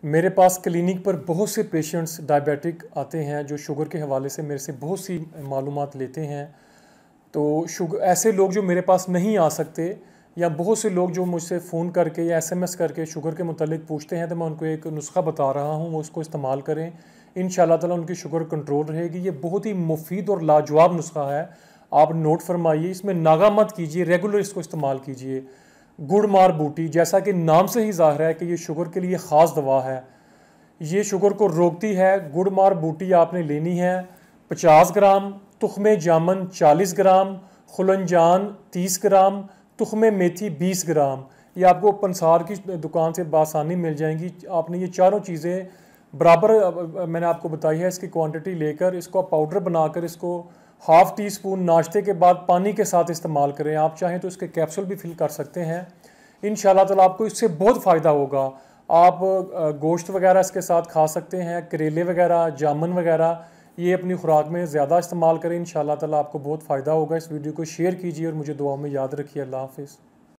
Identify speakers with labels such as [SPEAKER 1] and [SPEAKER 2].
[SPEAKER 1] मेरे पास क्लिनिक पर बहुत से पेशेंट्स डायबिटिक आते हैं जो शुगर के हवाले से मेरे से बहुत सी मालूमात लेते हैं। तो शुगर ऐसे लोग जो मेरे पास नहीं आ सकते या बहुत से लोग जो मुझसे फ़ोन करके या एसएमएस करके शुगर के मुतालिक पूछते हैं, तो मैं उनको एक नुस्खा बता रहा हूँ, वो उसको इस्तेमाल करें। इंशाल्लाह ताला उनकी शुगर कंट्रोल रहेगी। ये बहुत ही मुफीद और लाजवाब नुस्खा है, आप नोट फरमाइए। इसमें नागा मत कीजिए, रेगुलर इसको इस्तेमाल कीजिए। गुड़ मार बूटी, जैसा कि नाम से ही ज़ाहिर है कि ये शुगर के लिए ख़ास दवा है, ये शुगर को रोकती है। गुड़ मार बूटी आपने लेनी है 50 ग्राम, तुख्मे जामन 40 ग्राम, खुलनजान 30 ग्राम, तुख्मे मेथी 20 ग्राम। ये आपको पंसार की दुकान से बासानी मिल जाएंगी। आपने ये चारों चीज़ें बराबर मैंने आपको बताई है, इसकी क्वांटिटी लेकर इसको पाउडर बनाकर इसको हाफ़ टी स्पून नाश्ते के बाद पानी के साथ इस्तेमाल करें। आप चाहें तो इसके कैप्सूल भी फिल कर सकते हैं। इंशाल्लाह ताला आपको इससे बहुत फ़ायदा होगा। आप गोश्त वगैरह इसके साथ खा सकते हैं, करेले वगैरह, जामुन वगैरह, ये अपनी खुराक में ज़्यादा इस्तेमाल करें। इंशाल्लाह ताला आपको बहुत फ़ायदा होगा। इस वीडियो को शेयर कीजिए और मुझे दुआ में याद रखिए। अल्लाह हाफ़िज़।